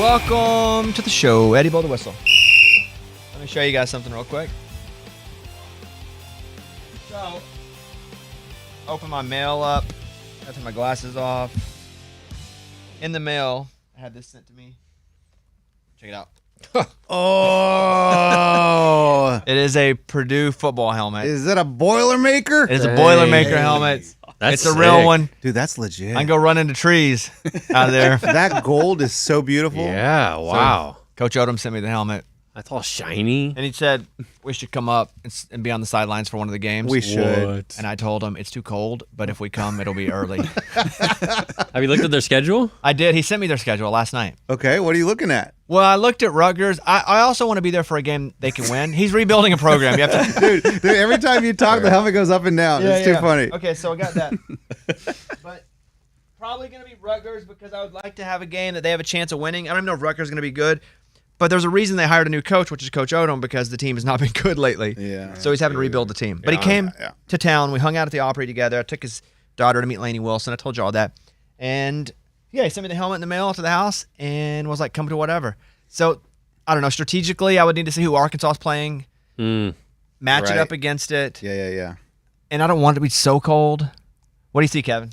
Welcome to the show. Eddie, blow the whistle. Let me show you guys something real quick. So, open my mail up. I took my glasses off. In the mail, I had this sent to me. Check it out. Oh. It is a Purdue football helmet. Is it a Boilermaker? It is a Boilermaker helmet. That's it's a real one. Dude, that's legit. I can go run into trees out of there. That gold is so beautiful. Yeah, wow. So, Coach Odom sent me the helmet. That's all shiny. And he said, we should come up and be on the sidelines for one of the games. We should. What? And I told him, it's too cold, but if we come, it'll be early. Have you looked at their schedule? I did. He sent me their schedule last night. Okay, what are you looking at? Well, I looked at Rutgers. I also want to be there for a game they can win. He's rebuilding a program. You have to... dude, every time you talk, the helmet goes up and down. It's too funny. Okay, so I got that. But probably going to be Rutgers because I would like to have a game that they have a chance of winning. I don't even know if Rutgers is going to be good. But there's a reason they hired a new coach, which is Coach Odom, because the team has not been good lately. Yeah. So he's having to rebuild the team. But he came to town. We hung out at the Opry together. I took his daughter to meet Lainey Wilson. I told you all that. And, yeah, he sent me the helmet in the mail to the house and was like, come to whatever. So, I don't know. Strategically, I would need to see who Arkansas is playing, match it up against it. Yeah. And I don't want it to be so cold. What do you see, Kevin?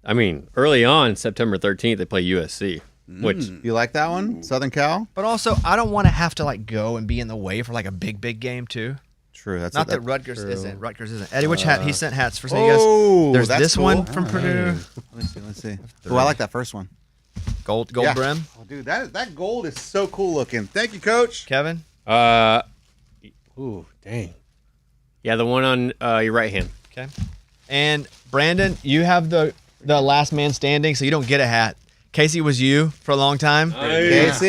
I mean, early on, September 13th, they play USC. Which You like that one? Southern Cal? But also, I don't want to have to like go and be in the way for like a big game too. True. That's Not that Rutgers true. isn't. Rutgers isn't. Eddie, which hat? He sent hats for saying Oh, yes. There's that's this cool. one from Purdue. Let's see. Oh, I like that first one. Gold Yeah. brim. Oh, dude, that gold is so cool looking. Thank you, Coach. Kevin. ooh, dang. Yeah, the one on your right hand. Okay. And Brandon, you have the last man standing, so you don't get a hat. Casey was you for a long time. Casey.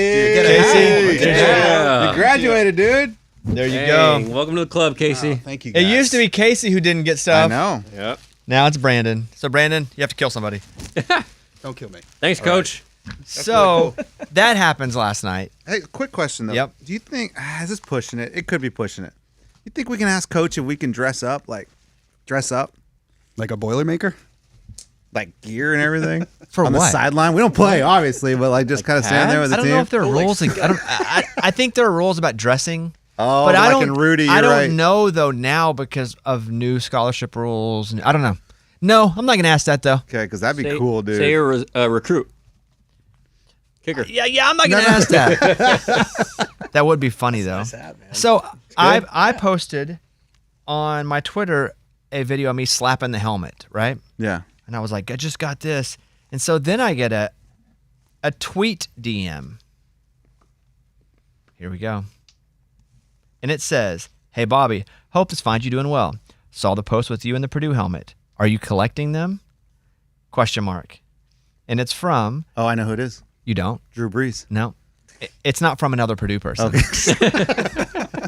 Yeah. You graduated, dude. There you Dang. go. Welcome to the club, Casey. Thank you, It guys. used to be Casey who didn't get I stuff. know. Yep. Now it's Brandon. So Brandon, you have to kill somebody. Don't kill me. Thanks, Coach. So that happens last night. Hey, quick question, though. Yep. Do you think, is this pushing it? It could be pushing it. You think we can ask Coach if we can dress up? Like Like a Boilermaker? like gear and everything? For on what? the sideline? We don't play, obviously, but like just kind of stand there with the I don't team. know if there are rules. I think there are rules about dressing. Oh, but I like don't. in Rudy, you're I don't right. know though now because of new scholarship rules. I don't know. No, I'm not gonna ask that though. Okay, because that'd be cool, dude. Say you're a recruit. Kicker. Yeah, I'm not gonna ask that. That would be funny though. So I posted on my Twitter a video of me slapping the helmet, right? Yeah. And I was like, I just got this. And so then I get a tweet DM. Here we go. And it says, hey, Bobby, hope this finds you doing well. Saw the post with you in the Purdue helmet. Are you collecting them? Question mark. And it's from, Oh, I know who it is. you don't? Drew Brees. No. It's not from another Purdue person. Okay.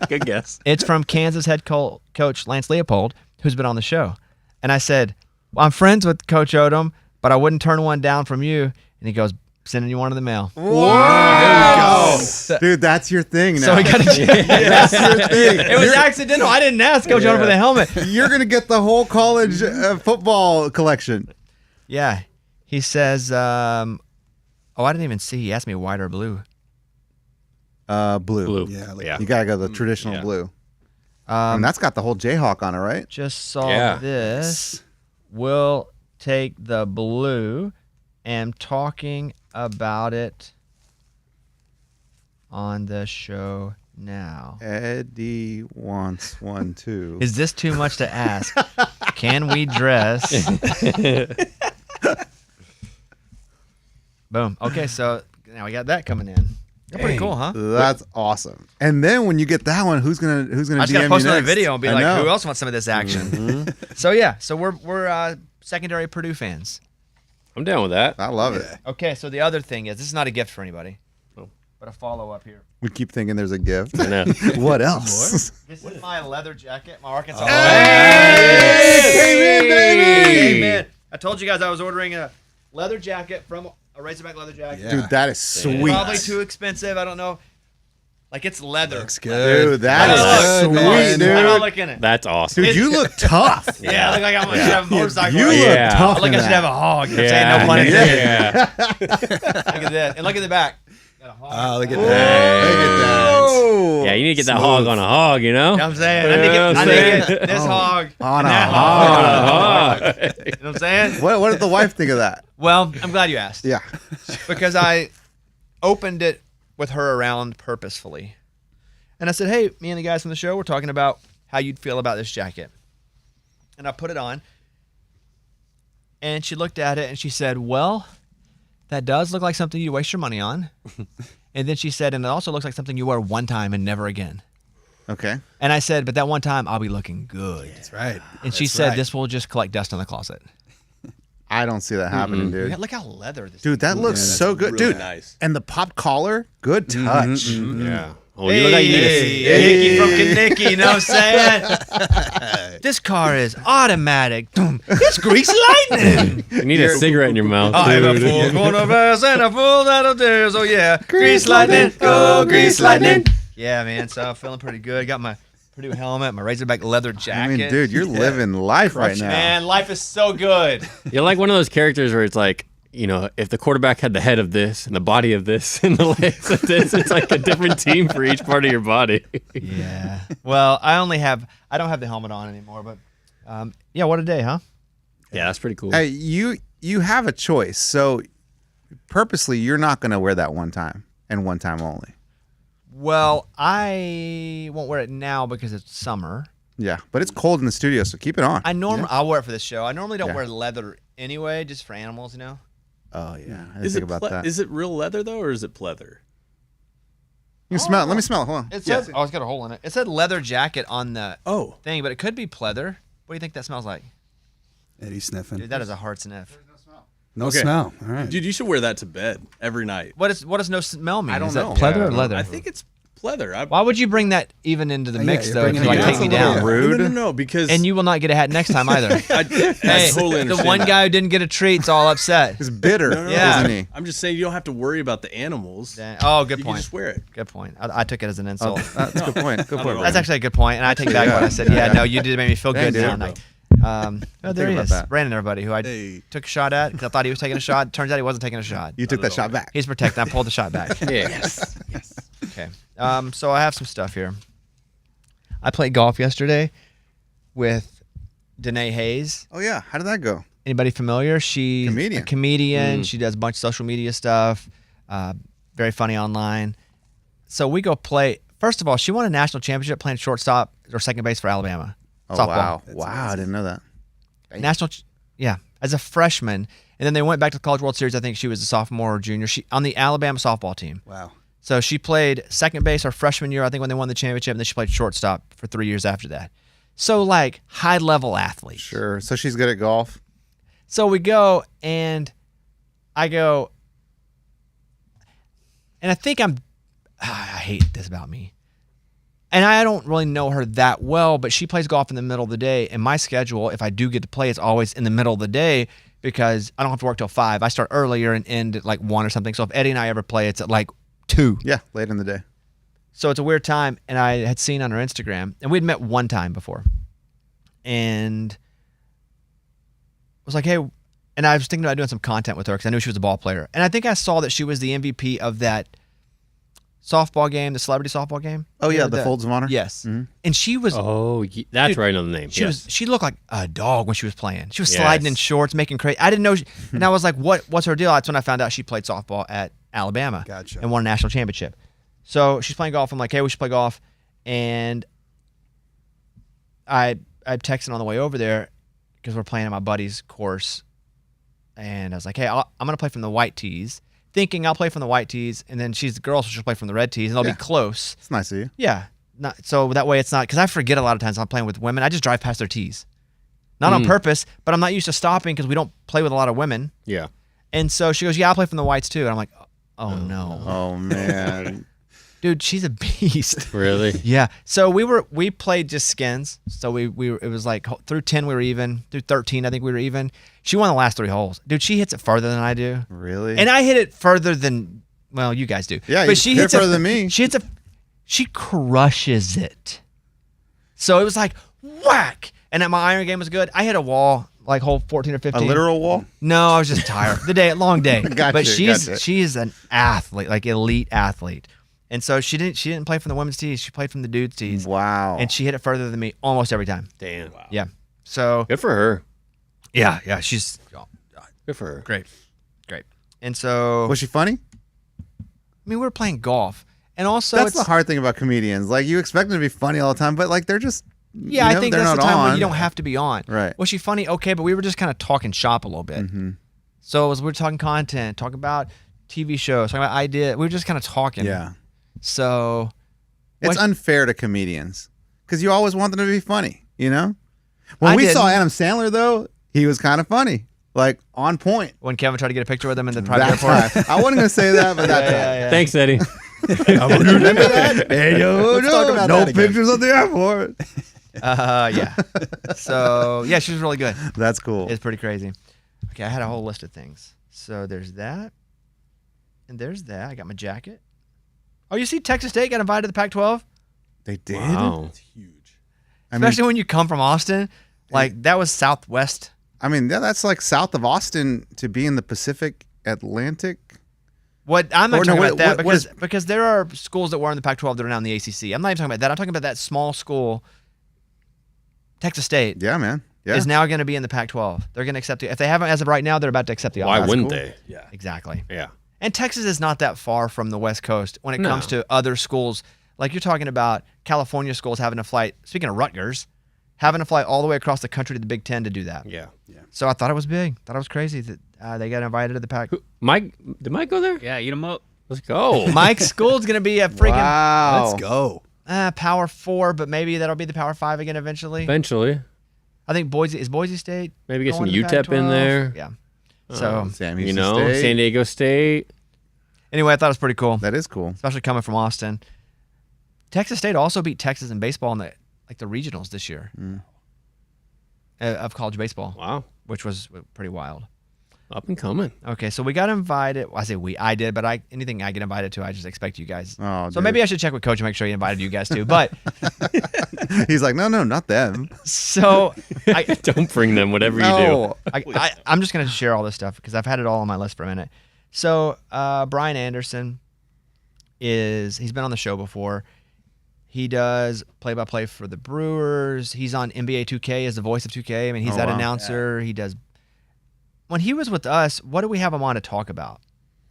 Good guess. It's from Kansas head coach Lance Leopold, who's been on the show. And I said, well, I'm friends with Coach Odom, but I wouldn't turn one down from you. And he goes, sending you one in the mail. Wow. Dude, that's your thing now. So we got to That's your thing. It was accidental. I didn't ask Coach Odom for the helmet. You're going to get the whole college football collection. Yeah. He says, I didn't even see. He asked me white or blue. Blue. Yeah, like, You got to go the traditional blue. And that's got the whole Jayhawk on it, right? Just saw Yeah. this. We'll take the blue and talking about it on the show now. Eddie wants one too. Is this too much to ask? Can we dress? Boom. Okay, so now we got that coming in. They're pretty cool, huh? That's awesome. And then when you get that one, who's gonna I just DM gotta you post another next? video and be I like, know. who else wants some of this action? So yeah, so we're secondary Purdue fans. I'm down with that. I love it. Okay, so the other thing is, this is not a gift for anybody, but a follow up here. We keep thinking there's a gift. I know. What else? This is my leather jacket, my Arkansas. Hey! Came in, baby! Hey, man. I told you guys I was ordering a leather jacket from a Razorback leather jacket. Yeah. Dude, that is sweet. Probably too expensive. I don't know. Like it's leather. Looks good. Dude, that is Looks sweet, good, dude. I don't look in it. That's awesome. Dude, you look tough. Yeah, I look like I should have a motorcycle. You right? look Yeah. tough. I look like in I should have that. a hog. I'm saying no pun intended. Yeah. Look at that. And look at the back. Got Oh, look at that. Look at that. Yeah, you need to get that hog on a hog, you know? You know what I'm saying? I need to get this hog On and a that hog. You know what I'm saying? What did the wife think of that? Well, I'm glad you asked. Yeah. Because I opened it with her around purposefully. And I said, hey, me and the guys from the show, we're talking about how you'd feel about this jacket. And I put it on. And she looked at it and she said, well, that does look like something you waste your money on. And then she said, and it also looks like something you wear one time and never again. Okay. And I said, but that one time I'll be looking good. That's right. And she said, this will just collect dust in the closet. I don't see that happening, dude. Look how leather this Dude, that looks so good. really Dude, nice. and the pop collar, good touch. Yeah. Oh, Hey, you look like you need a, Nicky from Kinnicky, you know what I'm saying? This car is automatic. It's grease lightning. you need a cigarette in your mouth. I'm a dude. fool, corner verse, and a fool that'll do. So yeah, grease lightning, go grease lightning. Yeah, man. So I'm feeling pretty good. Got my Purdue helmet, my Razorback leather jacket. I mean, dude, you're living life right now. Man, life is so good. You're like one of those characters where it's like, you know, if the quarterback had the head of this and the body of this and the legs of this, it's like a different team for each part of your body. Yeah. Well, I don't have the helmet on anymore, but yeah, what a day, huh? Yeah, that's pretty cool. Hey, you have a choice. So purposely, you're not going to wear that one time and one time only. Well, I won't wear it now because it's summer. Yeah, but it's cold in the studio, so keep it on. I'll wear it for this show. I normally don't Yeah. wear leather anyway, just for animals, you know. Oh yeah, I didn't Is think it about that. is it real leather though, or is it pleather? You can smell it. Let me smell it. Hold on. It said, oh, it's got a hole in it. It said leather jacket on the Oh, thing, but it could be pleather. What do you think that smells like? Eddie sniffing. Dude, that is a hard sniff. No Okay. smell. All right. dude, you should wear that to bed every night. What does no smell mean? I don't is know. that pleather or Yeah. leather? I think it's pleather. Why would you bring that even into the Yeah, mix you're though? If bringing you it like down. take me That's a down, little rude. No, because and you will not get a hat next time either. I Hey, totally the understand one that. guy who didn't get a treat's all upset. He's bitter, No, Yeah. isn't he? I'm just saying you don't have to worry about the animals. Oh, good You can point. just wear it. Good point. I took it as an insult. That's a good point. Good point. That's actually a good point, and I take back what I said. Yeah, no, you did make me feel good Yeah, now. dude. Oh, there he about is, that. Brandon, everybody, who I Hey. took a shot at because I thought he was taking a shot. Turns out he wasn't taking a shot. You took that shot back. He's protecting. I pulled the shot back. yes. Okay. So I have some stuff here. I played golf yesterday with Danae Hayes. Oh yeah, how did that go? Anybody familiar? She's Comedian. a comedian. She does a bunch of social media stuff. Very funny online. So we go play. First of all, she won a national championship playing shortstop or second base for Alabama. Oh Softball. wow, I didn't know that. As a freshman, and then they went back to the College World Series. I think she was a sophomore or junior. She on the Alabama softball team. Wow. So she played second base her freshman year, I think, when they won the championship, and then she played shortstop for 3 years after that. So like high level athlete. Sure. So she's good at golf. So we go, and I go, and I think I hate this about me. And I don't really know her that well, but she plays golf in the middle of the day. And my schedule, if I do get to play, it's always in the middle of the day because I don't have to work till 5. I start earlier and end at like 1 or something. So if Eddie and I ever play, it's at like 2. Yeah, late in the day. So it's a weird time. And I had seen on her Instagram, and we'd met one time before. And was like, hey, and I was thinking about doing some content with her because I knew she was a ball player. And I think I saw that she was the MVP of that softball game, the celebrity softball game. Oh yeah, You know, the Folds of Honor. Yes. Mhm. And she was Oh, that's Dude, right on the name. Yes. she looked like a dog when she was playing. She was Yes. sliding in shorts, making crazy. I didn't know and I was like, what's her deal? That's when I found out she played softball at Alabama. Gotcha. And won a national championship. So she's playing golf. I'm like, hey, we should play golf. And I texted on the way over there because we're playing at my buddy's course. And I was like, hey, I'm going to play from the white tees, thinking I'll play from the white tees. And then she's the girl, so she'll play from the red tees, and they'll Yeah. be close. It's nice of you. Yeah. So that way it's not, because I forget a lot of times I'm playing with women. I just drive past their tees. Not on purpose, but I'm not used to stopping because we don't play with a lot of women. Yeah. And so she goes, yeah, I'll play from the whites too. And I'm like, oh no. Oh man. Dude, she's a beast. Really? Yeah. So we played just skins. So it was like through 10 we were even. Through 13 I think we were even. She won the last 3 holes. Dude, she hits it further than I do. Really? And I hit it further than, well, you guys do. Yeah, but you she hit hits further than me. She crushes it. So it was like whack. And my iron game was good. I hit a wall like hole 14 or 15. A literal wall? No, I was just tired. Long day. Gotcha, but she's gotcha. an athlete, like elite athlete. And so she didn't play from the women's tees. She played from the dudes tees. Wow. And she hit it further than me almost every time. Damn. Wow. Yeah. So Good for her. yeah, she's Good for her. great. And so Was she funny? I mean, we were playing golf. And also That's the hard thing about comedians. Like, you expect them to be funny all the time, but like they're just Yeah, I think they're that's the not time when on. you don't have to be on. Right. Was she funny? Okay, but we were just kind of talking shop a little bit. Mm-hmm. So we were talking content, talking about TV shows, talking about ideas. We were just kind of talking. Yeah. So It's what- unfair to comedians because you always want them to be funny, you know? When I we saw didn't. Adam Sandler, though, he was kind of funny, like on point. when Kevin tried to get a picture with him in the private That airport. time. I wasn't going to say that, but that time. Thanks, Eddie. Remember that? Hey, yo, Let's talk about no that again. pictures of the airport. Yeah. So yeah, she was really good. That's cool. It's pretty crazy. Okay, I had a whole list of things. So there's that, and there's that. I got my jacket. Oh, you see, Texas State got invited to the Pac-12, They did? Wow. It's huge. especially when you come from Austin. Like that was Southwest. I mean, that's like south of Austin to be in the Pacific Atlantic. What I'm not Or no, talking what- about that what because there are schools that were in the Pac-12 that are now in the ACC. I'm not even talking about that. I'm talking about that small school. Texas State Yeah, man. Yeah. is now going to be in the Pac-12. They're going to accept it. If they haven't as of right now, they're about to accept the offer. Why That's wouldn't cool. they? Yeah. Exactly. Yeah. And Texas is not that far from the West Coast when it No. comes to other schools. Like you're talking about California schools having to fly. Speaking of Rutgers, having to fly all the way across the country to the Big Ten to do that. Yeah. So I thought it was big. Thought it was crazy that they got invited to the Pac. Mike, did Mike go there? Yeah, eat them up. Let's go. Mike's school's going to be a freaking Wow. Let's go. Power 4, but maybe that'll be the Power 5 again eventually. Eventually. I think Boise State. Maybe get some going to the UTEP in Pac-12? there. Yeah. So Sam You Houston know, State. San Diego State. anyway, I thought it was pretty cool, That is cool. especially coming from Austin. Texas State also beat Texas in baseball in the regionals this year of college baseball, Wow. which was pretty wild. Up and coming. Okay, so we got invited. Well, I say I did, but anything I get invited to, I just expect you guys. Oh, So dude. maybe I should check with Coach and make sure he invited you guys too. But He's like, no, not them. so Don't bring them, whatever you No. I'm just going to share all this stuff because I've had it all on my list for a minute. So Brian Anderson he's been on the show before. He does play-by-play for the Brewers. He's on NBA 2K as the voice of 2K. I mean, he's Oh, that wow. announcer. He does. When he was with us, what do we have him on to talk about?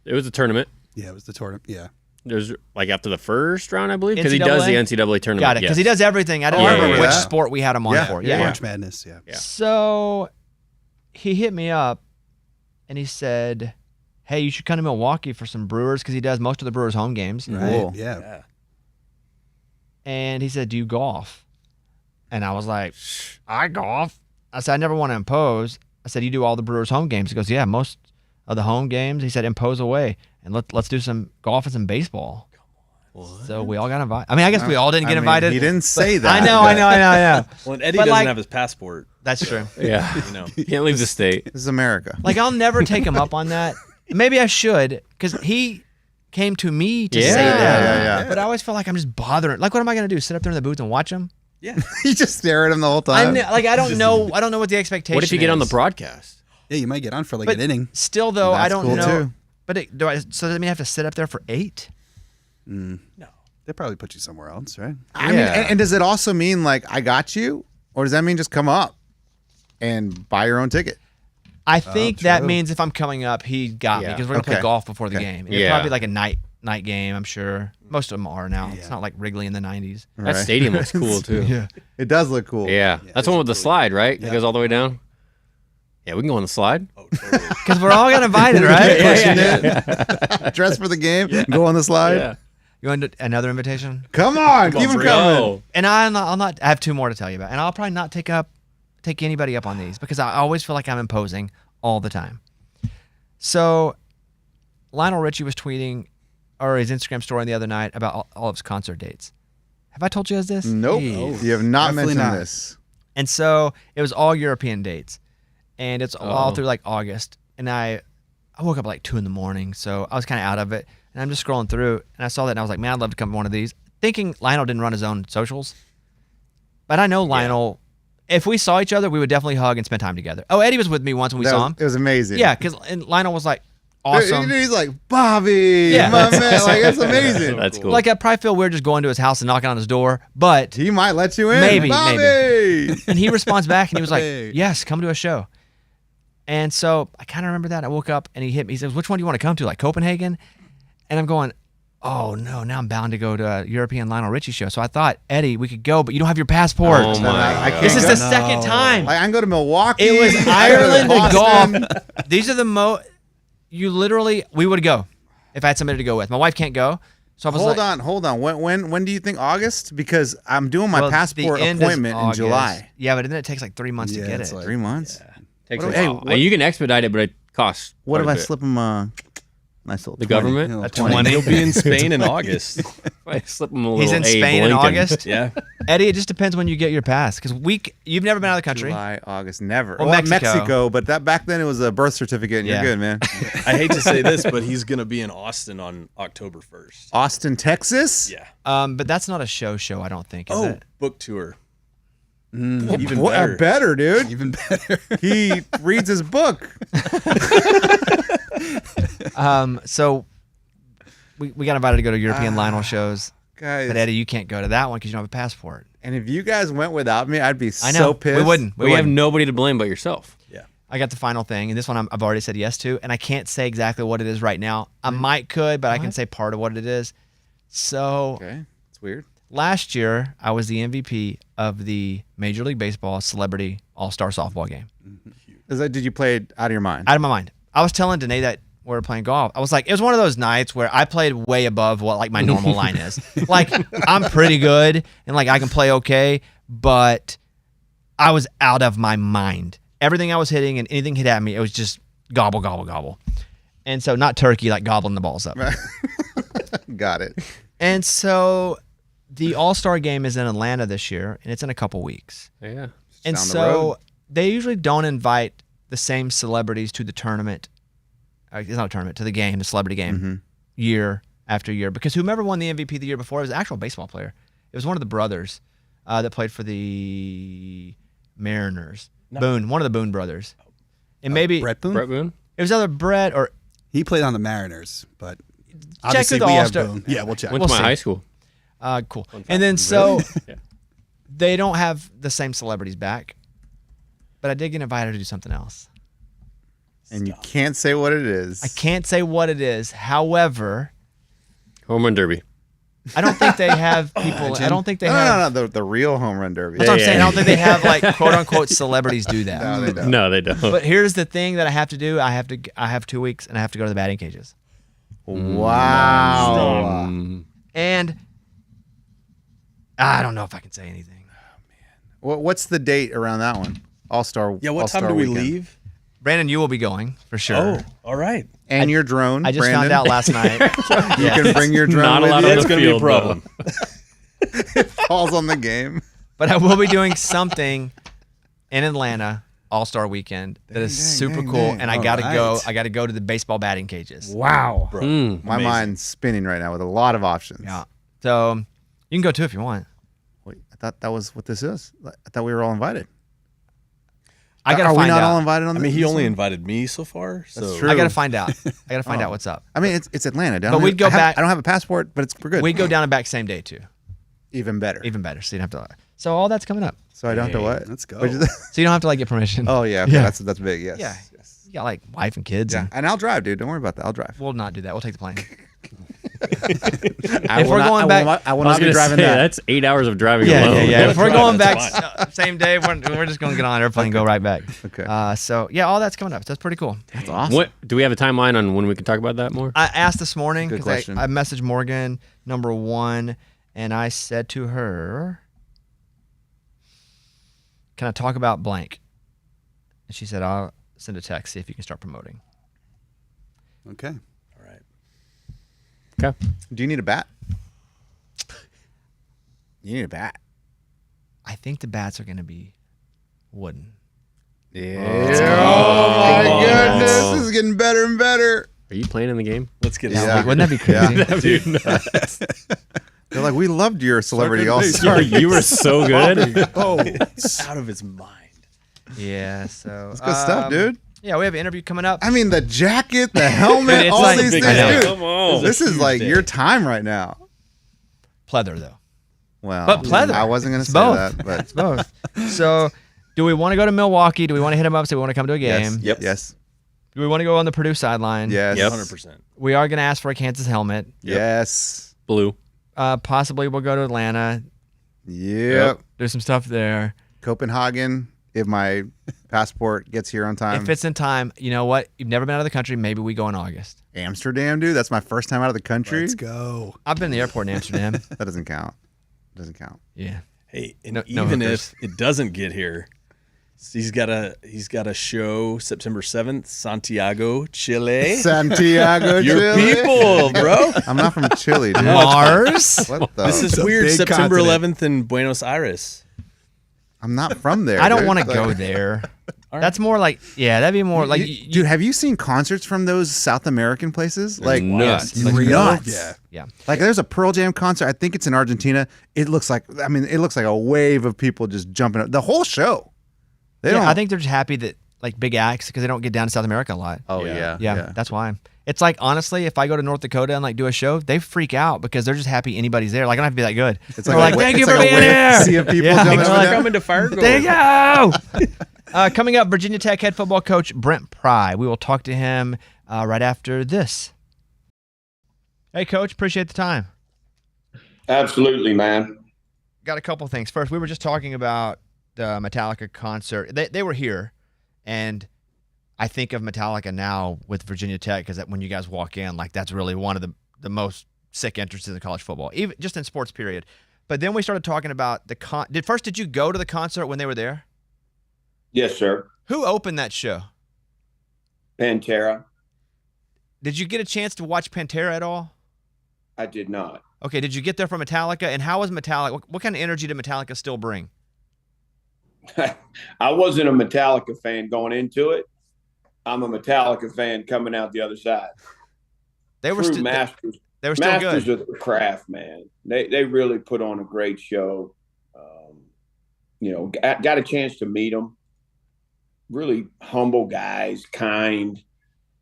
do. It was a tournament. Yeah, it was the tournament. Yeah. There's like after the first round, I believe, because he does the NCAA tournament. Got it, because he yes. does everything. I don't Oh, I remember remember which that. sport we had him on Yeah, for. yeah. March Madness. Yeah. Yeah. So he hit me up and he said, hey, you should come to Milwaukee for some Brewers because he does most of the Brewers home games. Right. Cool. Yeah. And he said, do you golf? And I was like, I golf. I said, I never want to impose. I said, you do all the Brewers home games? He goes, yeah, most of the home games. He said, impose away. And let's do some golf and some baseball. So we all got invited. I mean, I guess we all didn't get invited. He didn't say that. I know. Well, and Eddie But, doesn't like- have his passport. That's true. Yeah. You know. You can't leave the state. This is America. Like, I'll never take him up on that. Maybe I should because he came to me to Yeah. say that. Yeah. But I always feel like I'm just bothering. Like, what am I going to do? Sit up there in the booth and watch him? Yeah. You just stare at him the whole I time. don't know. I don't know what the expectation. What if you get on the is. broadcast? Yeah, you might get on for like But an inning. still, though, I That's don't cool, know. too. But so does that mean I have to sit up there for 8? No. They probably put you somewhere else, right? I mean, Yeah. and does it also mean like I got you, or does that mean just come up and buy your own ticket? I think that true. means if I'm coming up, he got me Yeah. because we're gonna play Okay. golf before the Okay. game. And It'll Yeah. probably be like a night game. I'm sure most of them are now. It's Yeah. not like Wrigley in the 90s. That Right. stadium looks cool too. It does look cool. Yeah. That's the one with the slide, right? It goes all the way down. Yeah, we can go on the slide. Oh, totally. Because we're all got invited, right? Pushing it. Dress for the game. Go on the slide. Yeah. You want another invitation? Come on, keep them bring coming. Go. And I'll not. I have 2 more to tell you about, and I'll probably not take anybody up on these because I always feel like I'm imposing all the time. So, Lionel Richie was tweeting or his Instagram story the other night about all of his concert dates. Have I told you guys this? Nope. Jeez. You have not Definitely mentioned not. this. And so it was all European dates, and it's all Oh. through like August. And I woke up at like 2 a.m, so I was kind of out of it. And I'm just scrolling through, and I saw that, and I was like, man, I'd love to come to one of these. Thinking Lionel didn't run his own socials, but I know Lionel if we saw each other, we would definitely hug and spend time together. Oh, Eddie was with me once when we saw him. It was amazing. Yeah, because Lionel was like, awesome. He's like, Bobby, Yeah. my man. Like, it's amazing. That's cool. Like I probably feel weird just going to his house and knocking on his door, but He might let you in. Maybe, Bobby. and he responds back and he was like, Hey. yes, come to a show. And so I kind of remember that. I woke up and he hit me. He says, which one do you want to come to? Like Copenhagen? And I'm going, oh no, now I'm bound to go to a European Lionel Richie show. So I thought, Eddie, we could go, but you don't have your passport. Oh my I can't This is go. the second time. Like, I can go to Milwaukee. It was I go Ireland to Boston. golf. These are the you literally, we would go if I had somebody to go with. My wife can't go. So I was Hold on. When do you think August? Because I'm doing my well, passport the end is appointment in August. July. Yeah, but then it takes like 3 months to Yeah, get it's it. like- 3 months. Takes What- a hey, while. what- You can expedite it, but it costs. What if quite I a bit. slip him a nice little The 20? government? You know, A 20. He'll be in Spain in August. If I slip him a little He's in Abe Spain in Lincoln. August. Yeah. Eddie, it just depends when you get your pass. Because you've never been out of the country. July, August, never. Or Well, Mexico. but that back then it was a birth certificate. And Yeah. You're good, man. I hate to say this, but he's gonna be in Austin on October 1st. Austin, Texas. Yeah. But that's not a show, I don't think, is it? Book tour. Even Even better. better, dude. Even better. He reads his book. So we got invited to go to European Lionel shows. Guys. But Eddie, you can't go to that one because you don't have a passport. And if you guys went without me, I'd be I know. so pissed. We wouldn't. But you have nobody to blame but yourself. Yeah. I got the final thing, and this one I've already said yes to, and I can't say exactly what it is right now. I could, but I can say part of what it is. So Okay. It's weird. last year, I was the MVP of the Major League Baseball Celebrity All-Star Softball game. Did you play it out of your mind? Out of my mind. I was telling Danae that we were playing golf. I was like, it was one of those nights where I played way above what like my normal line is. Like I'm pretty good and like I can play okay, but I was out of my mind. Everything I was hitting and anything hit at me, it was just gobble, gobble, gobble. And so not turkey, like gobbling the balls up. Got it. And so the All-Star game is in Atlanta this year, and it's in a couple weeks. Yeah. And down the so road. they usually don't invite the same celebrities to the tournament. It's not a tournament, to the game, the celebrity game, year after year. Because whomever won the MVP the year before, it was an actual baseball player. It was one of the brothers that played for the Mariners. Boone, one of the Boone brothers. And maybe Brett Boone? Brett Boone? it was either Brett or He played on the Mariners, but who obviously the we have All-Star- Boone. Yeah, we'll check. Went We'll to my see. high school. cool. And then so Yeah. they don't have the same celebrities back. But I did get invited to do something else. And you can't say what it is. I can't say what it is. However, Home Run Derby. I don't think they have people. I don't think they have. No. The real home run derby. That's what I'm Yeah, saying. yeah. I don't think they have like quote unquote celebrities do that. No, they don't. No, they don't. But here's the thing that I have to do. I have 2 weeks and I have to go to the batting cages. Wow. And I don't know if I can say anything. What's the date around that one? All-Star. Yeah. What All-Star time do we weekend. leave? Brandon, you will be going for sure. Oh, all right. And your drone. I just Brandon. found out last night. You can bring your drone Not with allowed you. on It's the gonna be a field, problem. Falls on the game. But I will be doing something in Atlanta All-Star Weekend that is super cool, dang. and I All gotta go. right. I gotta go to the baseball batting cages. Wow. Bro. My Amazing. mind's spinning right now with a lot of options. Yeah. So you can go too if you want. Wait, I thought that was what this is. I thought we were all invited. I gotta Are we find not out. all invited on I mean, he this only one? invited me so far. So That's true. I gotta find out. I gotta find out what's up. I mean, it's Atlanta. But we'd go back- I don't have a passport, but we're good. We go down and back same day too. Even better. Even better. So you don't have to. So all that's coming up. So I don't have to what? Let's go. Which is- So you don't have to like get permission. oh yeah, okay, Yeah. that's big. Yes. Yeah. Yes. You got like wife and kids. Yeah. And And I'll drive, dude. Don't worry about that. I'll drive. we'll not do that. We'll take the plane. I If will we're not- going I back- will not, I will I was not be gonna driving say, that. that's 8 hours of driving Yeah, alone. yeah, yeah. If we're Right, going that's back same day, we're just going to get on an airplane and go right back. Okay. So yeah, all that's coming up. That's pretty cool. That's awesome. What do we have a timeline on when we can talk about that more? I asked this morning Good because question. I messaged Morgan, number one, and I said to her, "Can I talk about blank?" And she said, "I'll send a text, see if you can start promoting." Okay. all right. Okay. Do you need a bat? You need a bat. I think the bats are going to be wooden. Yeah. Oh my goodness, this is getting better and better. Are you playing in the game? Let's get Yeah. it. Wouldn't that be crazy? Yeah. Dude, nuts. They're like, we loved your Celebrity Sucker All face. Star. You were so good. Oh, Out of his mind. Yeah, so It's good stuff, dude. Yeah, we have an interview coming up. I mean, the jacket, the helmet, Dude, it's all like- these I things, know. dude. Come on. This is huge like day. your time right now. Pleather though. Well, But pleather. I wasn't going to It's say both. that, but It's both. So, do we want to go to Milwaukee? Do we want to hit them up? Say we want to come to a game? yes, Yep. yes, Do we want to go on the Purdue sideline? yes, Yep. 100%. We are going to ask for a Kansas helmet. yes, Blue. Possibly we'll go to Atlanta, yep. do some stuff there. Copenhagen, if my passport gets here on time. If it's in time, you know what? You've never been out of the country. Maybe we go in August. Amsterdam, dude, that's my first time out of the country. let's go. I've been to the airport in Amsterdam. That doesn't count. Doesn't count. Yeah. Hey, and No even hookers. if it doesn't get here, he's got a show September 7th, Santiago, Chile. Santiago, Your Chile. people, bro. I'm not from Chile, dude. Mars? What the? This is a weird. big September continent. 11th in Buenos Aires. I'm not from there. I don't dude. want to Like, go there. right. That's more like, yeah, that'd be more like, dude, have you seen concerts from those South American places? Like nuts. nuts. Yeah. yeah. Like there's a Pearl Jam concert. I think it's in Argentina. It looks like a wave of people just jumping up. The whole show. They don't. I think they're just happy that like big acts because they don't get down to South America a lot. Oh Yeah. Yeah, that's why. It's like honestly, if I go to North Dakota and like do a show, they freak out because they're just happy anybody's there. Like I don't have to be that good. It's They're like, like, thank you it's for like a being wave- here. sea of people Yeah. jumping They're up and like, down. Coming to Fargo. There you go. Coming up, Virginia Tech head football coach Brent Pry. We will talk to him right after this. Hey, Coach, appreciate the time. Absolutely, man. Got a couple things. First, we were just talking about the Metallica concert. They were here, and I think of Metallica now with Virginia Tech because when you guys walk in, like that's really one of the most sick entrances in college football, even just in sports, period. But then we started talking about did you go to the concert when they were there? Yes, sir. Who opened that show? Pantera. Did you get a chance to watch Pantera at all? I did not. Okay, did you get there from Metallica? And how was Metallica? What kind of energy did Metallica still bring? I wasn't a Metallica fan going into it. I'm a Metallica fan coming out the other side. They were True still masters. they were still Masters good. of the craft, man. They really put on a great show. Got a chance to meet them. Really humble guys, kind.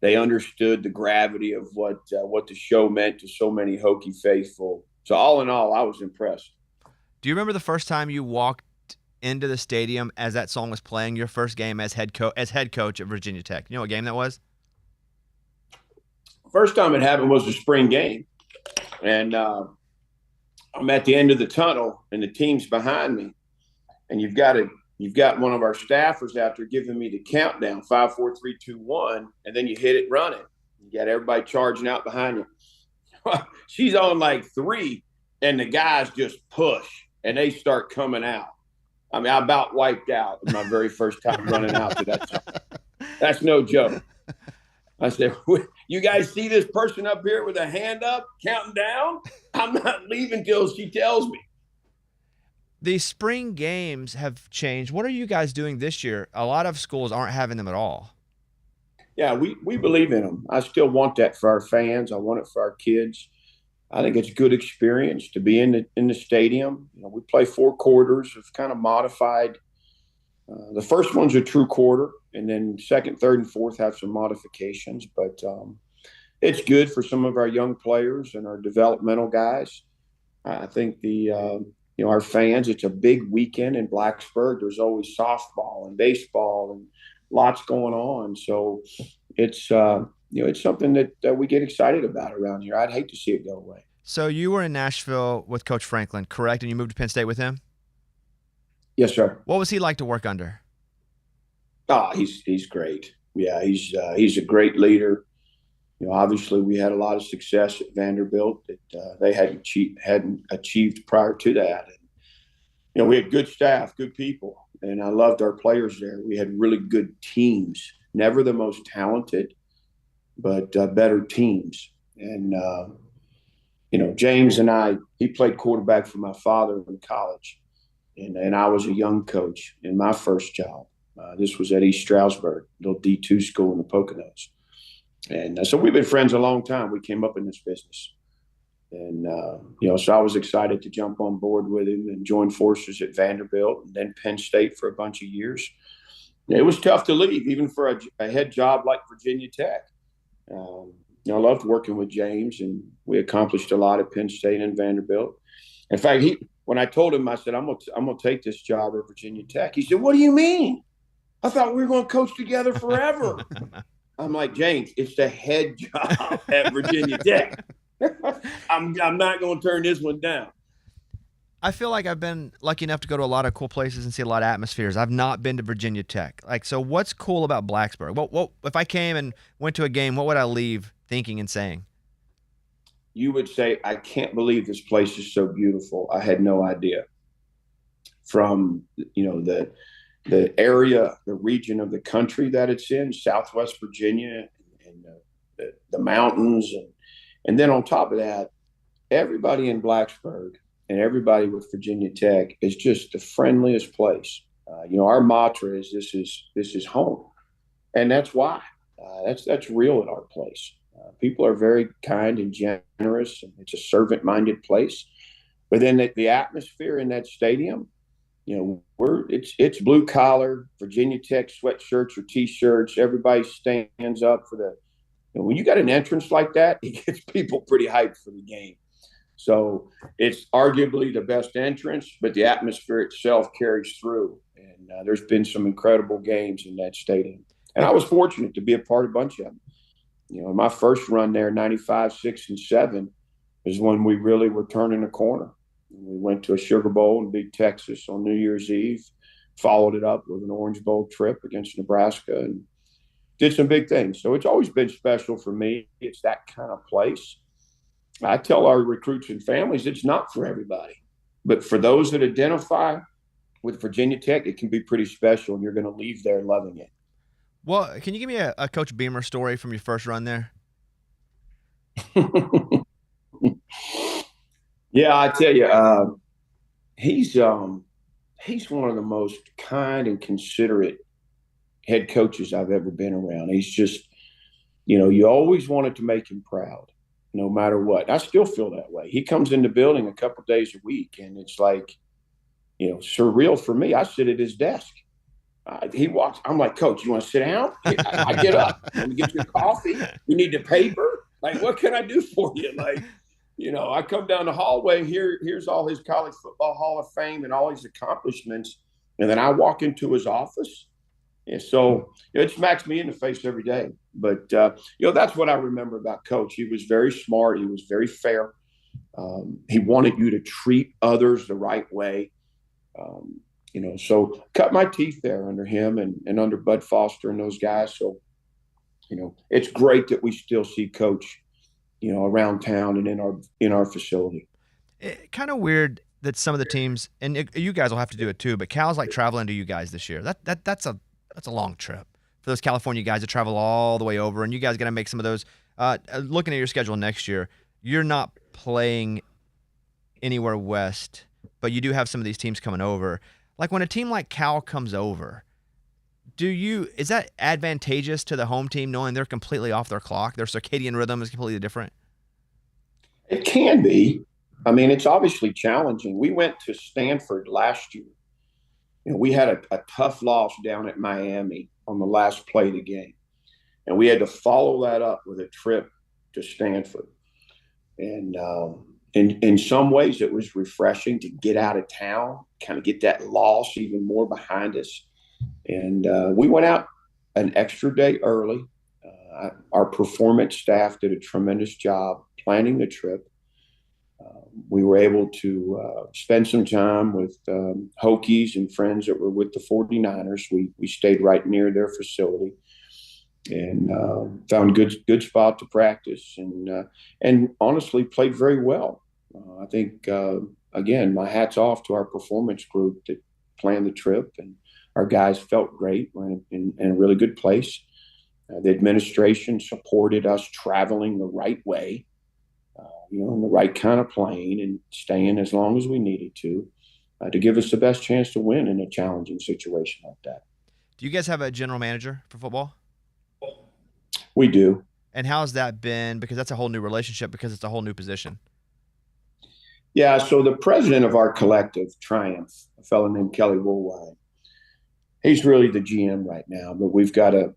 They understood the gravity of what the show meant to so many Hokie faithful. So all in all, I was impressed. Do you remember the first time you walked into the stadium as that song was playing? Your first game as head coach at Virginia Tech. You know what game that was? First time it happened was the spring game, and I'm at the end of the tunnel, and the team's behind me, and you've got one of our staffers out there giving me the countdown 5, 4, 3, 2, 1, and then you hit it running. You got everybody charging out behind you. She's on like 3, and the guys just push, and they start coming out. I mean, I about wiped out my very first time running out to that song. That's no joke. I said, you guys see this person up here with a hand up, counting down? I'm not leaving till she tells me. The spring games have changed. What are you guys doing this year? A lot of schools aren't having them at all. Yeah, we believe in them. I still want that for our fans. I want it for our kids. I think it's a good experience to be in the stadium. You know, we play 4 quarters of kind of modified. The first one's a true quarter, and then second, third, and fourth have some modifications. But it's good for some of our young players and our developmental guys. I think our fans, it's a big weekend in Blacksburg. There's always softball and baseball and lots going on. So it's it's something that we get excited about around here. I'd hate to see it go away. So you were in Nashville with Coach Franklin, correct? And you moved to Penn State with him? Yes, sir. What was he like to work under? Oh, he's great. Yeah, he's a great leader. You know, obviously we had a lot of success at Vanderbilt that they hadn't achieved prior to that. And, you know, we had good staff, good people, and I loved our players there. We had really good teams, never the most talented, but better teams. And, James and I, he played quarterback for my father in college, and I was a young coach in my first job. This was at East Stroudsburg, little D2 school in the Poconos. And so we've been friends a long time. We came up in this business. And, so I was excited to jump on board with him and join forces at Vanderbilt and then Penn State for a bunch of years. It was tough to leave, even for a head job like Virginia Tech. I loved working with James, and we accomplished a lot at Penn State and Vanderbilt. In fact, when I told him, I said, I'm gonna take this job at Virginia Tech. He said, "What do you mean? I thought we were going to coach together forever." I'm like, "James, it's the head job at Virginia Tech. I'm not going to turn this one down." I feel like I've been lucky enough to go to a lot of cool places and see a lot of atmospheres. I've not been to Virginia Tech. So what's cool about Blacksburg? What if I came and went to a game, what would I leave thinking and saying? You would say, "I can't believe this place is so beautiful. I had no idea." From, the area, the region of the country that it's in, Southwest Virginia, and the mountains. And then on top of that, everybody in Blacksburg and everybody with Virginia Tech is just the friendliest place. Our mantra is this is home. And that's why. That's real at our place. People are very kind and generous, and it's a servant-minded place. But then the atmosphere in that stadium, it's blue collar, Virginia Tech sweatshirts or T-shirts. Everybody stands up for when you got an entrance like that, it gets people pretty hyped for the game. So it's arguably the best entrance, but the atmosphere itself carries through. And there's been some incredible games in that stadium. And I was fortunate to be a part of a bunch of them. My first run there, 95, 6, and 7, is when we really were turning a corner. We went to a Sugar Bowl and beat Texas on New Year's Eve, followed it up with an Orange Bowl trip against Nebraska, and did some big things. So it's always been special for me. It's that kind of place. I tell our recruits and families it's not for everybody. But for those that identify with Virginia Tech, it can be pretty special, and you're going to leave there loving it. Well, can you give me a Coach Beamer story from your first run there? Yeah, I tell you, he's one of the most kind and considerate head coaches I've ever been around. He's just, you always wanted to make him proud, no matter what. I still feel that way. He comes in the building a couple of days a week, and it's like, surreal for me. I sit at his desk. He walks. I'm like, "Coach, you want to sit down?" I get up. Let me get you coffee. You need the paper. Like, what can I do for you? Like, I come down the hallway. Here's all his college football Hall of Fame and all his accomplishments. And then I walk into his office. And so it smacks me in the face every day. But, that's what I remember about Coach. He was very smart. He was very fair. He wanted you to treat others the right way. So cut my teeth there under him and under Bud Foster and those guys. So, it's great that we still see Coach, around town and in our facility. Kind of weird that some of the teams, and you guys will have to do it too, but Cal's like traveling to you guys this year. That's a long trip for those California guys to travel all the way over, and you guys got to make some of those. Looking at your schedule next year, you're not playing anywhere west, but you do have some of these teams coming over. Like when a team like Cal comes over, is that advantageous to the home team knowing they're completely off their clock? Their circadian rhythm is completely different. It can be. I mean, it's obviously challenging. We went to Stanford last year. We had a tough loss down at Miami on the last play of the game. And we had to follow that up with a trip to Stanford. And in some ways, it was refreshing to get out of town, kind of get that loss even more behind us. And we went out an extra day early. Our performance staff did a tremendous job planning the trip. We were able to spend some time with Hokies and friends that were with the 49ers. We stayed right near their facility and found good spot to practice and honestly played very well. I think, again, my hat's off to our performance group that planned the trip, and our guys felt great. We're in a really good place. The administration supported us traveling the right way, in the right kind of plane and staying as long as we needed to give us the best chance to win in a challenging situation like that. Do you guys have a general manager for football? We do. And how's that been? Because that's a whole new relationship because it's a whole new position. Yeah, so the president of our collective, Triumph, a fellow named Kelly Woolwide, he's really the GM right now, but we've got a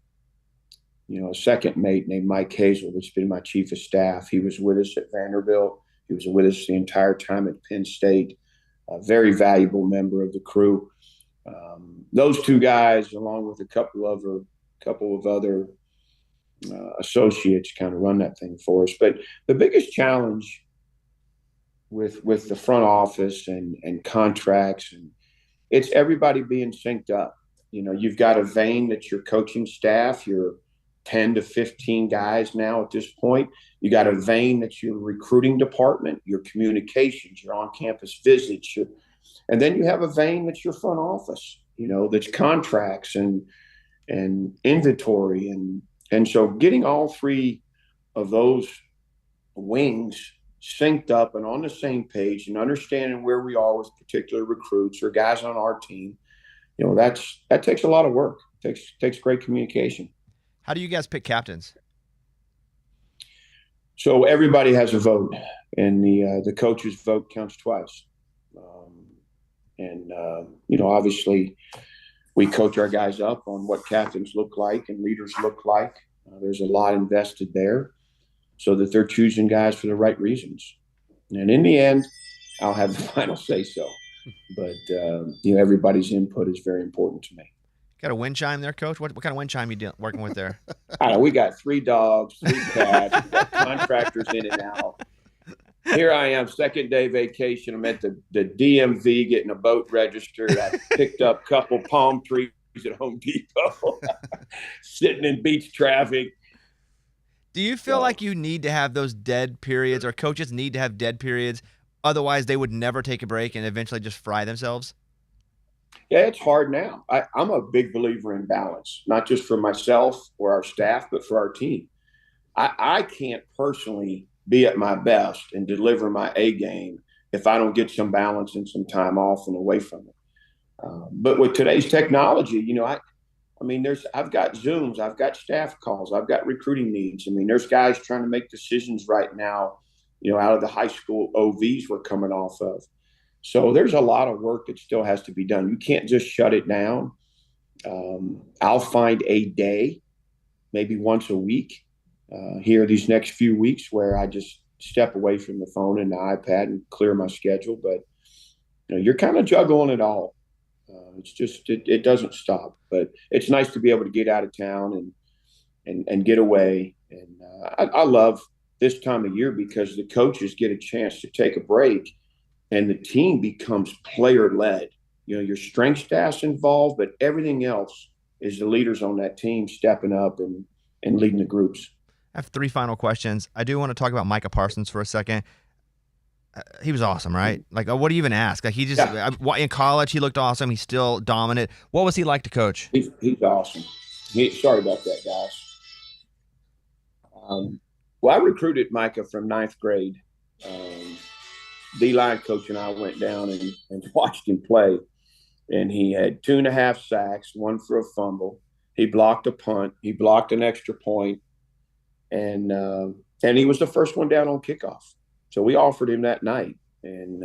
second mate named Mike Hazel that's been my chief of staff. He was with us at Vanderbilt. He was with us the entire time at Penn State, a very valuable member of the crew. Those two guys, along with a couple of other associates, kind of run that thing for us. But the biggest challenge with the front office and contracts, and it's everybody being synced up. You've got a vein that's your coaching staff, your 10 to 15 guys now at this point. You got a vein that's your recruiting department, your communications, your on-campus visits, and then you have a vein that's your front office, that's contracts and inventory. And so getting all three of those wings synced up and on the same page and understanding where we are with particular recruits or guys on our team, that takes a lot of work. It takes great communication. How do you guys pick captains? So everybody has a vote, and the coach's vote counts twice. Obviously we coach our guys up on what captains look like and leaders look like. There's a lot invested there so that they're choosing guys for the right reasons. And in the end, I'll have the final say so. But, everybody's input is very important to me. Got a wind chime there, Coach? What kind of wind chime you working with there? We got 3 dogs, 3 cats, we got contractors in and out. Here I am, second day vacation. I'm at the DMV getting a boat registered. I picked up a couple palm trees at Home Depot, sitting in beach traffic. Do you feel like you need to have those dead periods, or coaches need to have dead periods? Otherwise, they would never take a break and eventually just fry themselves? Yeah, it's hard now. I'm a big believer in balance, not just for myself or our staff, but for our team. I can't personally be at my best and deliver my A game if I don't get some balance and some time off and away from it. But with today's technology, I've got Zooms, I've got staff calls, I've got recruiting needs. There's guys trying to make decisions right now, out of the high school OVs we're coming off of. So there's a lot of work that still has to be done. You can't just shut it down. I'll find a day, maybe once a week, here these next few weeks, where I just step away from the phone and the iPad and clear my schedule. But you're kind of juggling it all. It's just it doesn't stop. But it's nice to be able to get out of town and get away. And I love this time of year because the coaches get a chance to take a break, and the team becomes player-led. Your strength staff's involved, but everything else is the leaders on that team stepping up and leading the groups. I have 3 final questions. I do want to talk about Micah Parsons for a second. He was awesome, right? Like, what do you even ask? Like, he just in college, he looked awesome. He's still dominant. What was he like to coach? He's awesome. Sorry about that, guys. I recruited Micah from 9th grade. D-line coach and I went down and watched him play, and he had 2.5 sacks, 1 for a fumble. He blocked a punt. He blocked an extra point, and he was the first one down on kickoff. So we offered him that night, and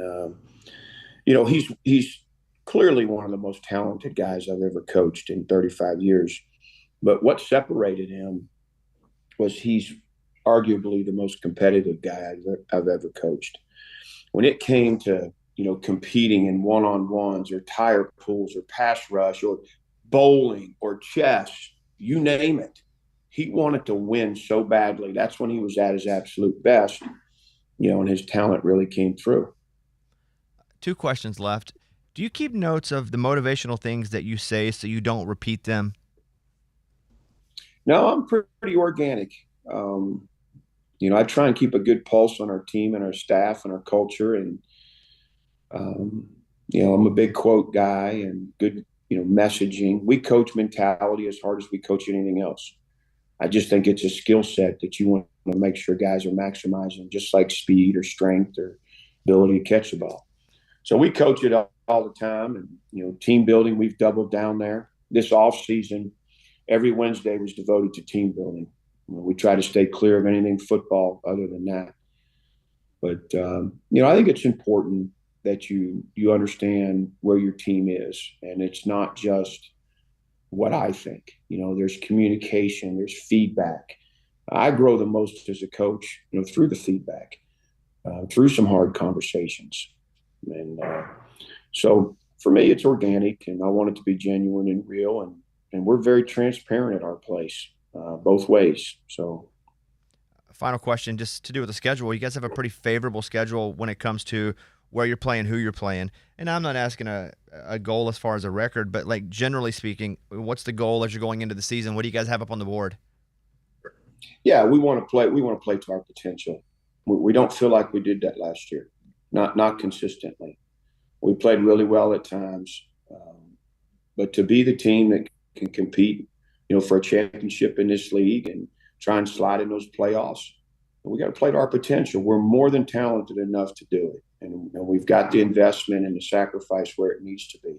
he's clearly one of the most talented guys I've ever coached in 35 years. But what separated him was he's arguably the most competitive guy I've ever coached. When it came to, competing in one-on-ones or tire pulls or pass rush or bowling or chess, you name it, he wanted to win so badly. That's when he was at his absolute best, and his talent really came through. 2 questions left. Do you keep notes of the motivational things that you say so you don't repeat them? No, I'm pretty organic. I try and keep a good pulse on our team and our staff and our culture. And, I'm a big quote guy and good, messaging. We coach mentality as hard as we coach anything else. I just think it's a skill set that you want to make sure guys are maximizing, just like speed or strength or ability to catch the ball. So we coach it all the time. And, team building, we've doubled down there. This off season, every Wednesday was devoted to team building. We try to stay clear of anything football other than that. But I think it's important that you understand where your team is, and it's not just what I think. There's communication, there's feedback. I grow the most as a coach, through the feedback, through some hard conversations. And so for me, it's organic, and I want it to be genuine and real. And we're very transparent at our place, both ways. So, final question, just to do with the schedule. You guys have a pretty favorable schedule when it comes to where you're playing, who you're playing. And I'm not asking a goal as far as a record, but like generally speaking, what's the goal as you're going into the season? What do you guys have up on the board? Yeah, we want to play. We want to play to our potential. We don't feel like we did that last year, not consistently. We played really well at times, but to be the team that can compete, for a championship in this league and try and slide in those playoffs, we got to play to our potential. We're more than talented enough to do it, and we've got the investment and the sacrifice where it needs to be.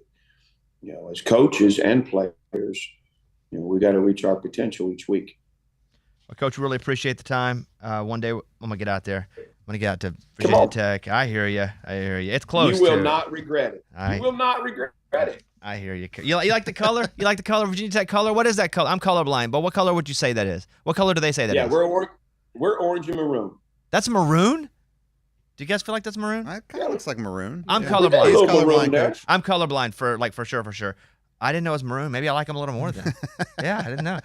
As coaches and players, we got to reach our potential each week. Well, Coach, really appreciate the time. One day I'm gonna get out there. I'm gonna get out to Virginia Tech. I hear you. It's close. You will not regret it. You will not regret it. I hear you. You like the color? You like the color, Virginia Tech color? What is that color? I'm colorblind, but what color would you say that is? What color do they say that is? Yeah, we're orange and maroon. That's maroon? Do you guys feel like that's maroon? It kind of looks like maroon. I'm Yeah. colorblind. He's colorblind, Coach. I'm colorblind for sure. I didn't know it was maroon. Maybe I like them a little more then. Yeah, I didn't know.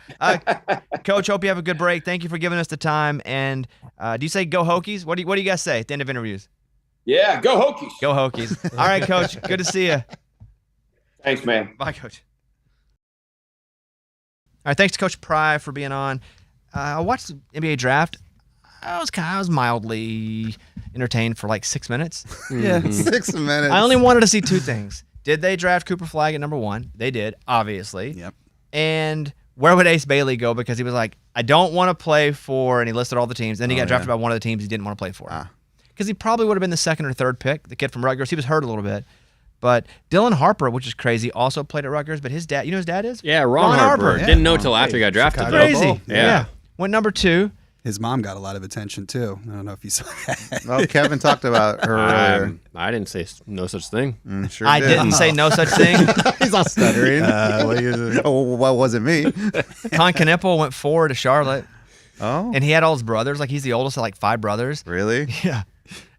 Coach, hope you have a good break. Thank you for giving us the time. And do you say go Hokies? What do you guys say at the end of interviews? Yeah, go Hokies. Go Hokies. All right, Coach. Good to see you. Thanks, man. Bye, Coach. All right, thanks to Coach Pry for being on. I watched the NBA draft. I was mildly entertained for like 6 minutes. Yeah, 6 minutes. I only wanted to see two things. Did they draft Cooper Flagg at number 1? They did, obviously. Yep. And where would Ace Bailey go? Because he was like, I don't want to play for, and he listed all the teams. Then he got drafted by one of the teams he didn't want to play for. Because he probably would have been the second or third pick, the kid from Rutgers. He was hurt a little bit. But Dylan Harper, which is crazy, also played at Rutgers. But his dad, you know who his dad is? Yeah, Ron Harper. Yeah. Didn't know till after he got drafted. Chicago though. Crazy. Yeah. Went number 2. His mom got a lot of attention too. I don't know if you saw that. Well, Kevin talked about her. I didn't say no such thing. Sure I did. didn't say no such thing. He's not stuttering. Well, wasn't me. Con Knippel went 4 to Charlotte. Oh, And he had all his brothers. Like, he's the oldest of like 5 brothers. really? Yeah.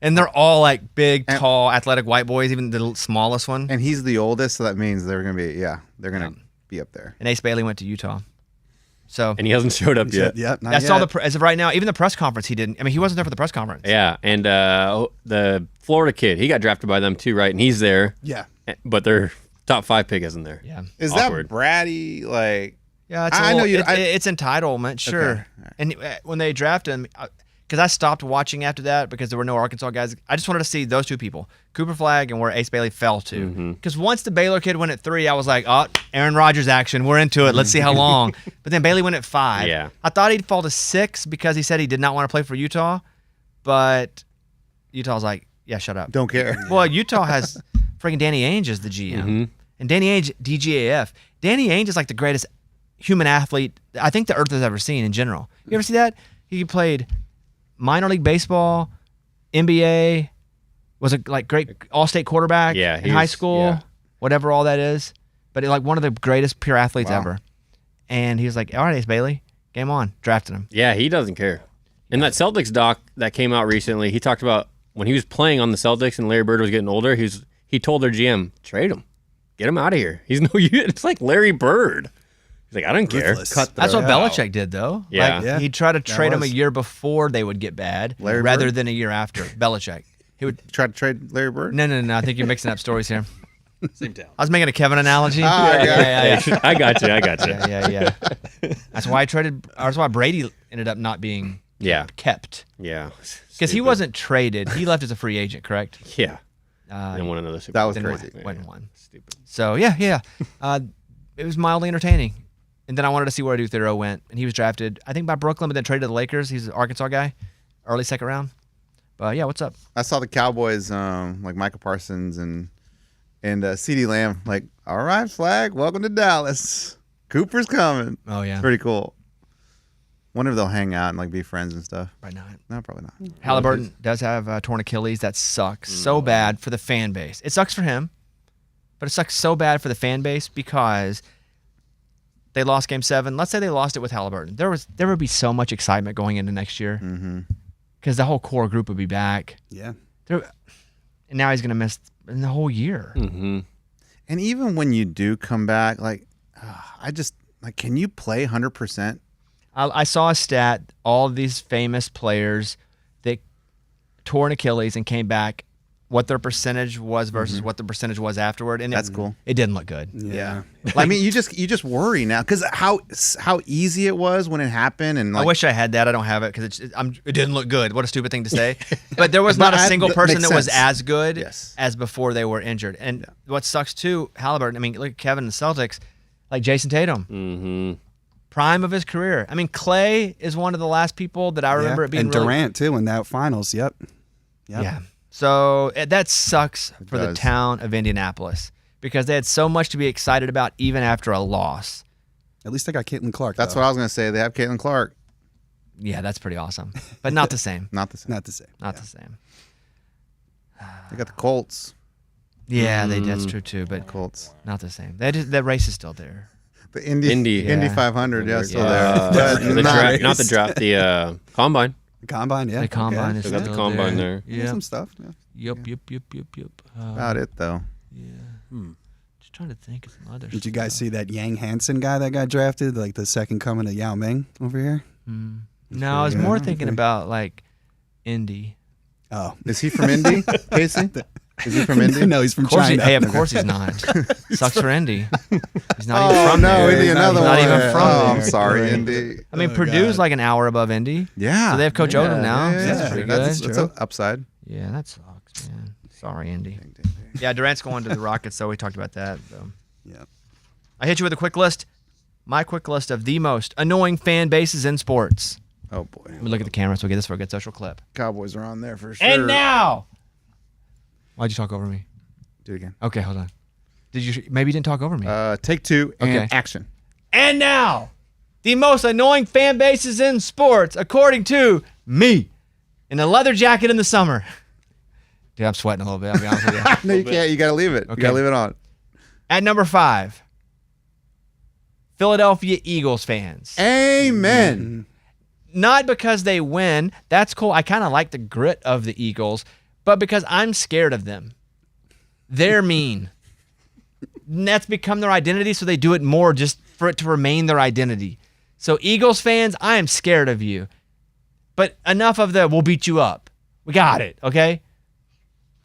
And they're all like big, tall, athletic white boys, even the smallest one. And he's the oldest, so that means they're gonna be up there. And Ace Bailey went to Utah. So And he hasn't showed up yet. Yep, not that's yet. all as of right now. Even the press conference, he didn't. I mean, he wasn't there for the press conference. Yeah, and the Florida kid, he got drafted by them too, right? And he's there. Yeah. But their top 5 pick isn't there. Yeah. Is Awkward. that bratty? Like, Yeah, it's I know you. it's entitlement, sure. Okay. And when they drafted him, because I stopped watching after that because there were no Arkansas guys. I just wanted to see those two people, Cooper Flagg and where Ace Bailey fell to. Because once the Baylor kid went at 3, I was like, oh, Aaron Rodgers action. We're into it. Let's see how long. But then Bailey went at 5. Yeah. I thought he'd fall to 6 because he said he did not want to play for Utah. But Utah's like, yeah, shut up. don't care. Well, Utah has freaking Danny Ainge as the GM. And Danny Ainge, DGAF. Danny Ainge is like the greatest human athlete I think the earth has ever seen in general. You ever see that? He played minor league baseball, NBA, was a like great all-state quarterback in high school, whatever all that is. But like one of the greatest pure athletes ever. And he was like, all right, Ace Bailey, game on. Drafted him. Yeah, he doesn't care. And that Celtics doc that came out recently, he talked about when he was playing on the Celtics and Larry Bird was getting older, he told their GM, trade him. Get him out of here. He's no use. It's like Larry Bird. He's like, I don't care. Ruthless. That's what Belichick did, though. Yeah. Like, Yeah. he'd try to trade him a was. year before they would get bad, Larry rather Bird? than a year after. Belichick. He would. Try to trade Larry Bird. No. I think you're mixing up stories here. Same town. I was making a Kevin analogy. yeah. I got you. Yeah. That's why That's why Brady ended up not being kept Yeah. because he wasn't traded. He left as a free agent, correct? Yeah. Didn't win another Super That was Then crazy. went one. Stupid. So yeah. It was mildly entertaining. And then I wanted to see where Adu Theroux went, and he was drafted, I think, by Brooklyn, but then traded to the Lakers. He's an Arkansas guy, early second round. But yeah, what's up? I saw the Cowboys, like Micah Parsons and CeeDee Lamb, like, all right, Flag, welcome to Dallas. Cooper's coming. Oh yeah. Pretty cool. Wonder if they'll hang out and like be friends and stuff. Probably not. No, probably not. Halliburton does have torn Achilles. That sucks so bad for the fan base. It sucks for him, but it sucks so bad for the fan base because they lost Game 7. Let's say they lost it with Halliburton. There would be so much excitement going into next year because the whole core group would be back. Yeah. And now he's going to miss the whole year. Mm-hmm. And even when you do come back, like, can you play 100%? I saw a stat, all of these famous players that tore an Achilles and came back, what their percentage was versus what the percentage was afterward. And That's cool. It didn't look good. Yeah. I mean, you just worry now because how easy it was when it happened. And I wish I had that. I don't have it because it didn't look good. What a stupid thing to say. But there was not a single person that was as good as before they were injured. And what sucks too, Halliburton, I mean, look at Kevin and the Celtics, like Jason Tatum. Mm-hmm. Prime of his career. I mean, Clay is one of the last people that I remember it being and Durant too in that finals. Yep. Yeah. So that sucks for the town of Indianapolis because they had so much to be excited about even after a loss. At least they got Caitlin Clark. That's what I was going to say. They have Caitlin Clark. Yeah, that's pretty awesome. But not the same. Not the same. Not the same. Not the same. They got the Colts. Yeah, that's true too, but Colts. not the same. That race is still there. The Indy 500, still there. Not the draft, the combine. The combine, yeah. The combine is They still got the combine there. Yeah. Some stuff. Yeah. Yep. About it though. Yeah. Just trying to think of some other Did you guys see that Yang Hansen guy that got drafted, like the second coming of Yao Ming over here? No, I was more thinking about like Indy. Oh, is he from Indy, Casey? Is he from Indy? No, he's from China. Of course he's not. Sucks for Indy. He's not even from no, there. Indy, another he's one. not even from there. I'm sorry, Indy. I mean, Purdue's like an hour above Indy. Yeah. So they have Coach Odom now. Yeah, That's pretty good. That's an upside. Yeah, that sucks, man. Sorry, Indy. Yeah, Durant's going to the Rockets, so we talked about that. So. Yeah. I hit you with a quick list. My quick list of the most annoying fan bases in sports. Oh, boy. Let me look at the camera so we get this for a good social clip. Cowboys are on there for sure. And now. Why'd you talk over me? Do it again. Okay, hold on. Maybe you didn't talk over me. Take two and Okay. action. And now, the most annoying fan bases in sports, according to me, in a leather jacket in the summer. Dude, I'm sweating a little bit. I'll be honest with you. No, you can't. You got to leave it. Okay. You got to leave it on. At number 5, Philadelphia Eagles fans. Amen. Not because they win. That's cool. I kind of like the grit of the Eagles, but because I'm scared of them. They're mean. And that's become their identity, so they do it more just for it to remain their identity. So Eagles fans, I am scared of you. But enough of the we'll beat you up. We got it, okay?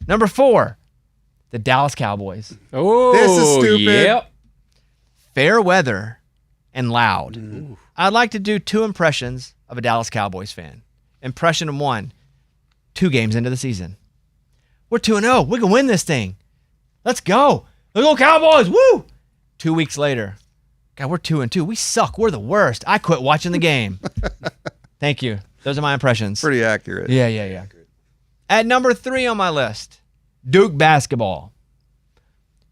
Number 4, the Dallas Cowboys. Oh, This is stupid. Yep. Fair weather and loud. I'd like to do 2 impressions of a Dallas Cowboys fan. Impression 1, 2 games into the season. We're 2-0. We can win this thing. Let's go. Let's go Cowboys. Woo! 2 weeks later. God, we're 2-2. We suck. We're the worst. I quit watching the game. Thank you. Those are my impressions. Pretty accurate. Yeah. At number 3 on my list, Duke basketball.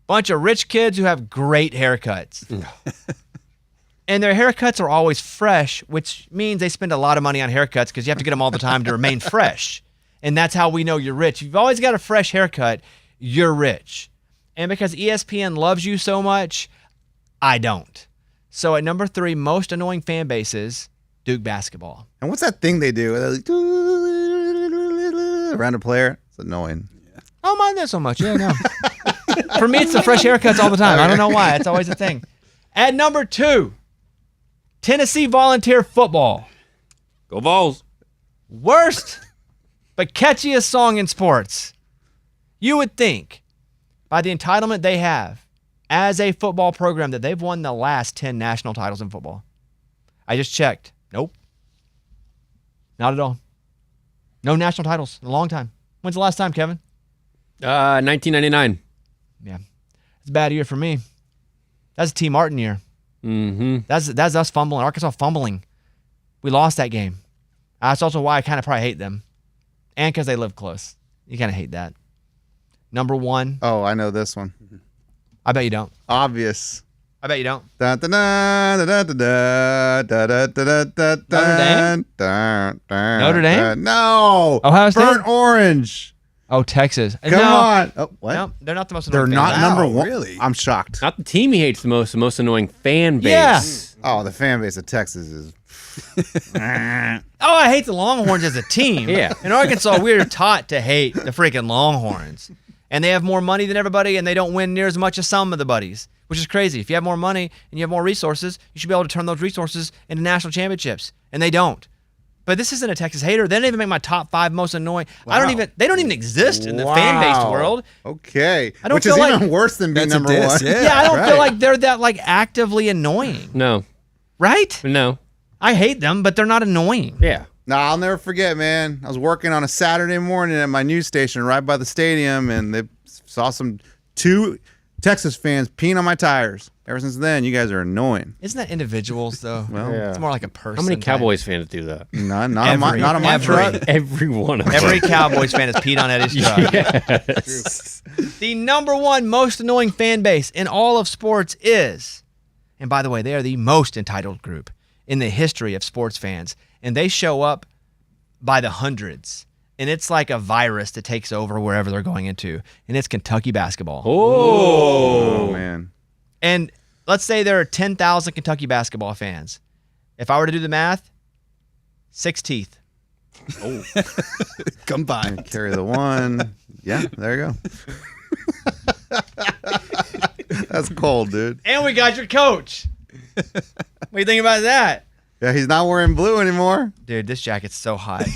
Bunch of rich kids who have great haircuts. And their haircuts are always fresh, which means they spend a lot of money on haircuts because you have to get them all the time to remain fresh. And that's how we know you're rich. If you've always got a fresh haircut, you're rich. And because ESPN loves you so much, I don't. So at number 3, most annoying fan bases, Duke basketball. And what's that thing they do? They're like, around a player. It's annoying. I don't mind that so much. Yeah, no. For me, it's the fresh haircuts all the time. I don't know why. It's always a thing. At number 2, Tennessee Volunteer Football. Go Vols. Worst, but catchiest song in sports. You would think, by the entitlement they have as a football program, that they've won the last 10 national titles in football. I just checked. Nope. Not at all. No national titles in a long time. When's the last time, Kevin? 1999. Yeah. It's a bad year for me. That's a T. Martin year. Mm-hmm. That's us fumbling. Arkansas fumbling. We lost that game. That's also why I kind of probably hate them. And because they live close. You kind of hate that. Number 1. Oh, I know this one. I bet you don't. Obvious. I bet you don't. Notre Notre Dame? No. Ohio State? Burnt Orange. Oh, Texas. Come on. Oh, what? No, they're not the most They're annoying not fan number base. one. really? I'm shocked. Not the team he hates the most annoying fan base. Yeah. Oh, the fan base of Texas is. Oh, I hate the Longhorns as a team. Yeah. In Arkansas, we're taught to hate the freaking Longhorns. And they have more money than everybody, and they don't win near as much as some of the buddies, which is crazy. If you have more money and you have more resources, you should be able to turn those resources into national championships. And they don't. But this isn't a Texas hater. They don't even make my top 5 most annoying. Wow. They don't even exist in the fan-based world. Okay. I don't Which is feel like- even worse than being That's a number diss, one. yeah. Yeah, I don't feel Right. like they're that like actively annoying. No. Right? No. I hate them, but they're not annoying. Yeah. No, I'll never forget, man. I was working on a Saturday morning at my news station right by the stadium, and they saw 2 Texas fans peeing on my tires. Ever since then, you guys are annoying. Isn't that individuals though? Well, It's more like a person. How many type. Cowboys fans do that? not on my Every. truck. Every one of them. Every Cowboys fan has peed on Eddie's truck. Yes. The number 1 most annoying fan base in all of sports is, and by the way, they are the most entitled group in the history of sports fans, and they show up by the hundreds. And it's like a virus that takes over wherever they're going into, and it's Kentucky basketball. Oh, man. And let's say there are 10,000 Kentucky basketball fans. If I were to do the math, 6 teeth. Combined. Carry the 1. Yeah, there you go. That's cold, dude. And we got your coach. What do you think about that? Yeah, he's not wearing blue anymore. Dude, this jacket's so hot.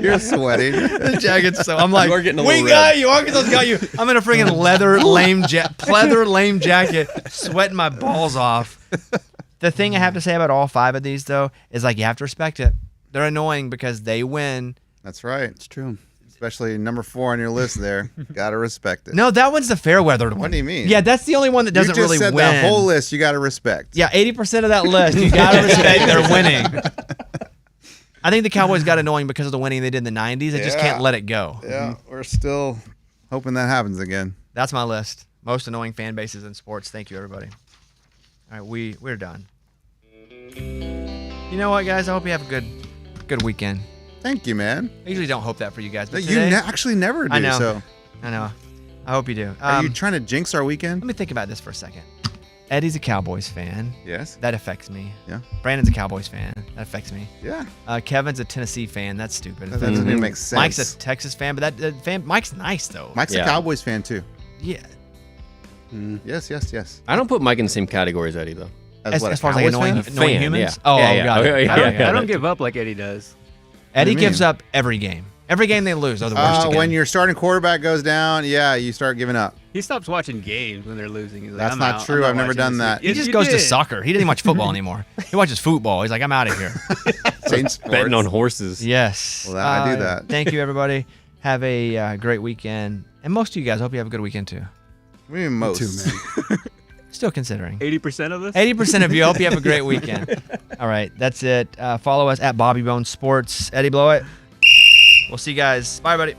You're sweating. This jacket's so. I'm like, You are getting a we little got red." you. Arkansas's got you. I'm in a freaking leather lame jacket, sweating my balls off. The thing I have to say about all 5 of these though is like you have to respect it. They're annoying because they win. That's right. It's true. Especially number 4 on your list there. Gotta respect it. No, that one's the fair weather one. What do you mean? Yeah, that's the only one that doesn't you just really said win. that whole list you gotta respect. Yeah, 80% of that list, you gotta respect they're winning. I think the Cowboys got annoying because of the winning they did in the 90s. They just can't let it go. Yeah, we're still hoping that happens again. That's my list. Most annoying fan bases in sports. Thank you, everybody. All right, we're done. You know what, guys? I hope you have a good weekend. Thank you, man. I usually don't hope that for you guys, but You today, actually never do. I know. So, I know. I hope you do. are you trying to jinx our weekend? Let me think about this for a second. Eddie's a Cowboys fan. Yes. That affects me. Yeah. Brandon's a Cowboys fan. That affects me. Yeah. Kevin's a Tennessee fan. That's stupid. That doesn't even make sense. Mike's a Texas fan, but that fan. Mike's nice though. Mike's Yeah. a Cowboys fan too. Yeah. Yes, yes, yes. I don't put Mike in the same category as Eddie, though. As what, a far as like Cowboys annoying Fan, humans. yeah. Oh, Yeah, oh, yeah. got it. Okay, Got it, yeah. got I it. don't give up like Eddie does. Eddie What do you gives mean? up every game. Every game they lose, they're the worst again. When your starting quarterback goes down, yeah, you start giving up. He stops watching games when they're losing. He's like, That's "I'm not out. true. I'm not I've never watching done this that. week." He just you goes to did. soccer. He doesn't even watch football anymore. He watches football. He's like, I'm out of here. Change sports. Betting on horses. Yes. Well, I do that. Thank you, everybody. Have a great weekend. And most of you guys, hope you have a good weekend too. What do you mean most? Too, man. Still considering. 80% of us. 80% of you, hope you have a great weekend. All right, that's it. Follow us at Bobby Bones Sports. Eddie, blow it. We'll see you guys. Bye, buddy.